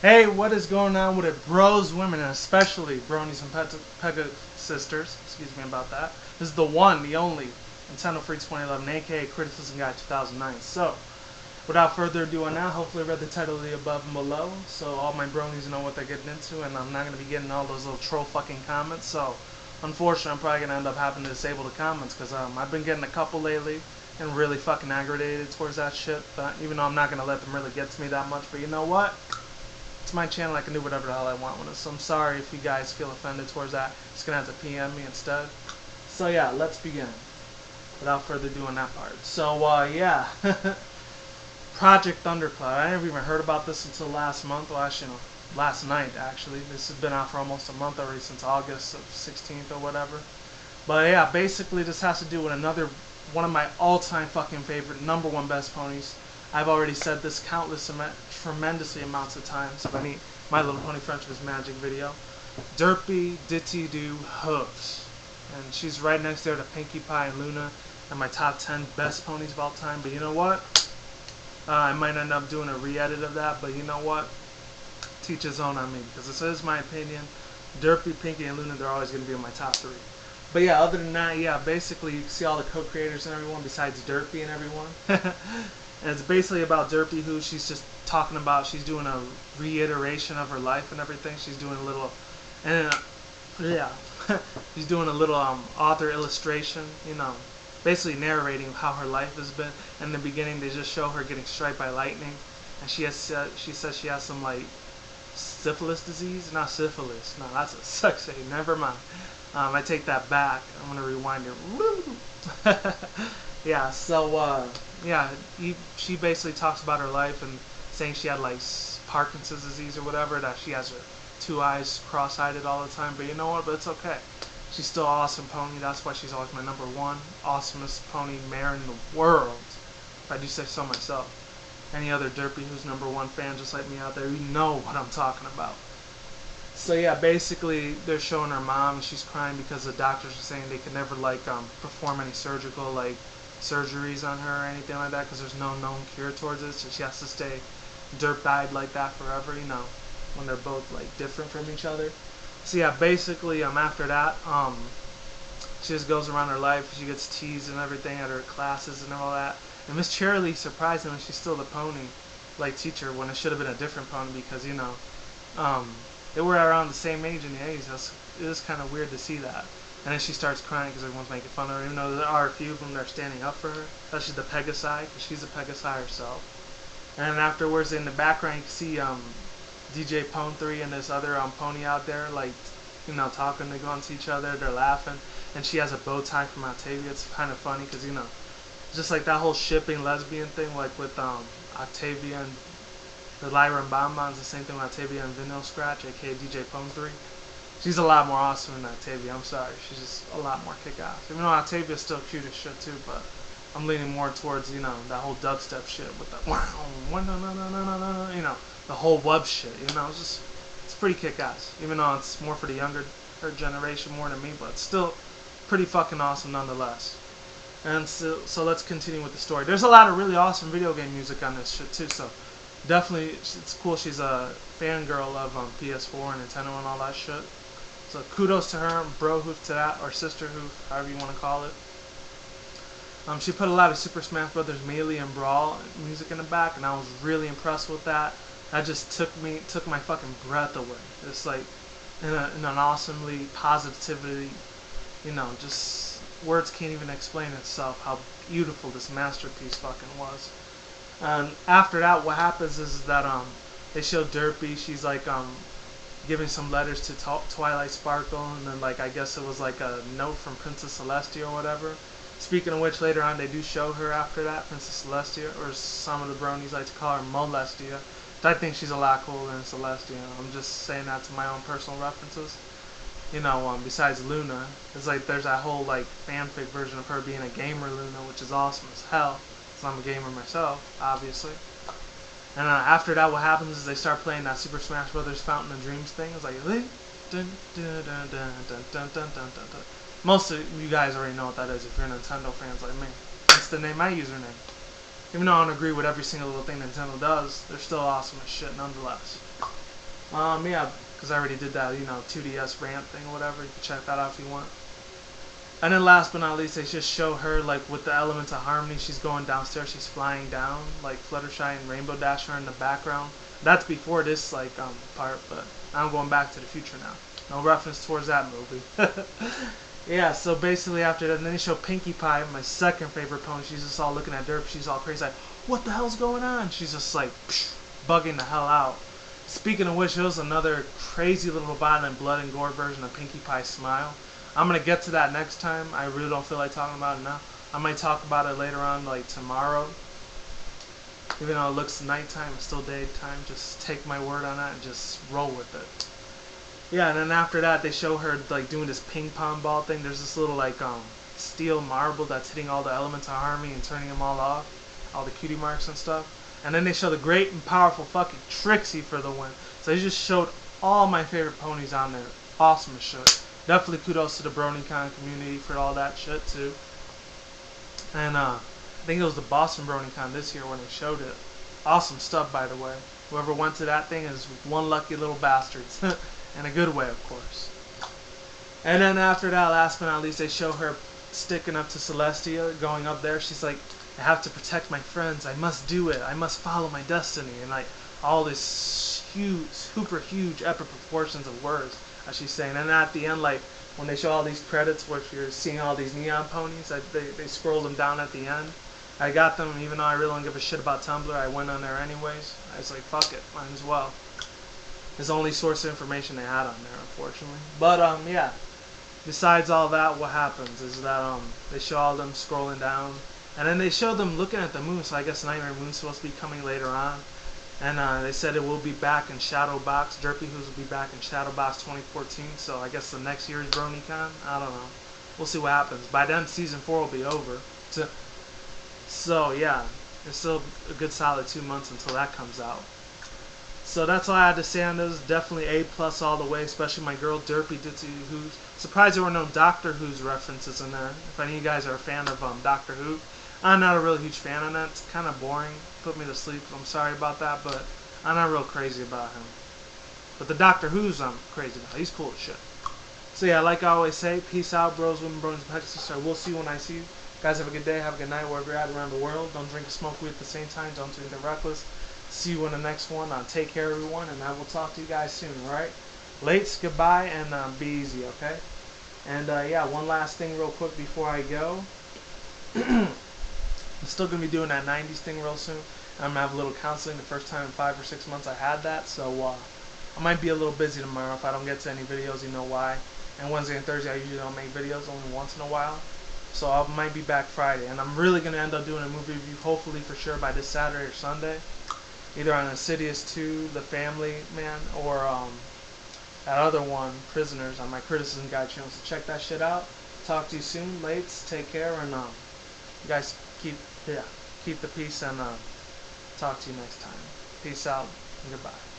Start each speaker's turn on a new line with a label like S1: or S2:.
S1: Hey, what is going on with it, bros, women, and especially bronies and Pega sisters? Excuse me about that. This is the one, the only Nintendo Freaks 2011, aka Criticism Guy 2009. So, without further ado on that, hopefully I read the title of the above and below, so all my bronies know what they're getting into, and I'm not going to be getting all those little troll fucking comments. So, unfortunately, I'm probably going to end up having to disable the comments, because I've been getting a couple lately, and really fucking aggravated towards that shit. But even though I'm not going to let them really get to me that much, but you know what? It's my channel, I can do whatever the hell I want with it, so I'm sorry if you guys feel offended towards that. Just gonna have to PM me instead. So yeah, let's begin. Without further ado on that part. So yeah, Project Thundercloud. I never even heard about this until last month. Well, actually, no, last night actually. This has been out for almost a month already, since August of 16th or whatever. But yeah, basically this has to do with another one of my all-time fucking favorite, #1 best ponies. I've already said this countless, tremendously amounts of times of any My Little Pony Friendship is Magic video. Derpy Ditty Doo Hooves. And she's right next there to Pinkie Pie and Luna and my top 10 best ponies of all time. But you know what? I might end up doing a re-edit of that, but you know what? Teach his own on me, because this is my opinion. Derpy, Pinkie, and Luna, they're always going to be in my top 3. But yeah, other than that, yeah, basically you can see all the co-creators and everyone besides Derpy and everyone. And it's basically about Derpy, who she's just talking about. She's doing a reiteration of her life and everything. She's doing a little, and yeah, she's doing a little author illustration, you know, basically narrating how her life has been. And in the beginning, they just show her getting struck by lightning, and she says she has some like syphilis disease. Not syphilis. No, that's a sex aid. Never mind. I take that back. I'm gonna rewind it. Yeah. So yeah, she basically talks about her life and saying she had like Parkinson's disease or whatever, that she has her 2 eyes cross-eyed all the time. But you know what? But it's okay. She's still an awesome pony. That's why she's always my #1 awesomest pony mare in the world, if I do say so myself. Any other Derpy who's #1 fan just like me out there, you know what I'm talking about. So yeah, basically they're showing her mom, and she's crying because the doctors are saying they could never like perform any surgical like surgeries on her or anything like that, because there's no known cure towards it. So she has to stay derp-eyed like that forever, you know, when they're both like different from each other. So yeah, basically after that, she just goes around her life. She gets teased and everything at her classes and all that. And Miss Cheerilee, surprisingly, she's still the pony like teacher, when it should have been a different pony, because you know they were around the same age in the 80s. It is kind of weird to see that. And then she starts crying because everyone's making fun of her, even though there are a few of them that are standing up for her. Especially the Pegasi, because she's a Pegasi herself. And then afterwards, in the background, you can see DJ Pone 3 and this other pony out there, like, you know, talking. They go on to each other, they're laughing. And she has a bow tie from Octavia. It's kind of funny because, you know, just like that whole shipping lesbian thing, like with Octavia and the Lyra and Bonbons, the same thing with Octavia and Vinyl Scratch, aka DJ Pone 3. She's a lot more awesome than Octavia, I'm sorry. She's just a lot more kick-ass. Even though Octavia's still cute as shit too, but I'm leaning more towards, you know, that whole dubstep shit with the you know, the whole wub shit, you know, it's pretty kick-ass. Even though it's more for the younger generation more than me, but it's still pretty fucking awesome nonetheless. And so let's continue with the story. There's a lot of really awesome video game music on this shit too, so definitely it's cool. She's a fangirl of PS4 and Nintendo and all that shit. So kudos to her, bro hoof to that, or sister hoof, however you want to call it. She put a lot of Super Smash Brothers Melee and Brawl music in the back, and I was really impressed with that. That just took my fucking breath away. It's like in an awesomely positivity, you know, just words can't even explain itself how beautiful this masterpiece fucking was. And after that, what happens is that they show Derpy. She's like giving some letters to Twilight Sparkle, and then like I guess it was like a note from Princess Celestia or whatever. Speaking of which, later on they do show her after that, Princess Celestia, or some of the bronies like to call her Molestia. I think she's a lot cooler than Celestia. I'm just saying that to my own personal references. You know, besides Luna, it's like there's that whole like fanfic version of her being a gamer Luna, which is awesome as hell. So I'm a gamer myself, obviously. And after that, what happens is they start playing that Super Smash Brothers Fountain of Dreams thing. It's like, dun, dun, dun, dun, dun, dun, dun, dun, dun, dun. Most of you guys already know what that is if you're Nintendo fans like me. That's the name, my username. Even though I don't agree with every single little thing Nintendo does, they're still awesome as shit nonetheless. Yeah, because I already did that, 2DS rant thing or whatever. You can check that out if you want. And then last but not least, they just show her like with the elements of harmony. She's going downstairs. She's flying down like Fluttershy and Rainbow Dash are in the background. That's before this part, but I'm going back to the future now. No reference towards that movie. Yeah, so basically after that, and then they show Pinkie Pie, my second favorite pony. She's just all looking at Derp. She's all crazy, like, what the hell's going on? She's just like, bugging the hell out. Speaking of which, it was another crazy little violent blood and gore version of Pinkie Pie's smile. I'm going to get to that next time. I really don't feel like talking about it now. I might talk about it later on, like tomorrow. Even though it looks nighttime, it's still daytime. Just take my word on that and just roll with it. Yeah, and then after that, they show her like doing this ping pong ball thing. There's this little like steel marble that's hitting all the elements of harmony and turning them all off, all the cutie marks and stuff. And then they show the great and powerful fucking Trixie for the win. So they just showed all my favorite ponies on there. Awesome as shit. Definitely kudos to the bronycon community for all that shit too. And I think it was the Boston bronycon this year when they showed it. Awesome stuff, by the way. Whoever went to that thing is one lucky little bastards. In a good way, of course. And then after that, last but not least, they show her sticking up to Celestia, going up there. She's like, I have to protect my friends. I must do it. I must follow my destiny. And like all this huge, super huge, epic proportions of words, as she's saying. And at the end, like when they show all these credits, where you're seeing all these neon ponies, they scroll them down at the end. I got them, even though I really don't give a shit about Tumblr. I went on there anyways. I was like, fuck it, might as well. It's the only source of information they had on there, unfortunately. But yeah. Besides all that, what happens is that they show all them scrolling down, and then they show them looking at the moon. So I guess Nightmare Moon's supposed to be coming later on, and they said it will be back in Shadowbox. Derpy Who's will be back in Shadowbox 2014. So I guess the next year's BronyCon. I don't know. We'll see what happens. By then, season 4 will be over. So yeah, it's still a good solid 2 months until that comes out. So that's all I had to say on this. Definitely A+ all the way, especially my girl Derpy Ditzy Who's. Surprised there were no Doctor Who's references in there. If any of you guys are a fan of Doctor Who, I'm not a really huge fan of that. It's kind of boring. Put me to sleep. I'm sorry about that, but I'm not real crazy about him. But the Doctor Who's I'm crazy about. He's cool as shit. So yeah, like I always say, peace out, bros, women, bros, and pecks. We'll see you when I see you. Guys, have a good day. Have a good night wherever you're at around the world. Don't drink or smoke weed at the same time. Don't do anything reckless. See you in the next one. Take care, everyone, and I will talk to you guys soon, alright? Lates, goodbye, and be easy, okay? And yeah, one last thing real quick before I go. I'm still going to be doing that 90s thing real soon. I'm going to have a little counseling. The first time in 5 or 6 months I had that, so I might be a little busy tomorrow. If I don't get to any videos, you know why. And Wednesday and Thursday I usually don't make videos, only once in a while. So I might be back Friday. And I'm really going to end up doing a movie review, hopefully for sure, by this Saturday or Sunday. Either on Insidious 2, The Family Man, or that other one, Prisoners, on my Criticism Guide channel. So check that shit out. Talk to you soon. Lates, take care, and you guys keep the peace, and talk to you next time. Peace out, and goodbye.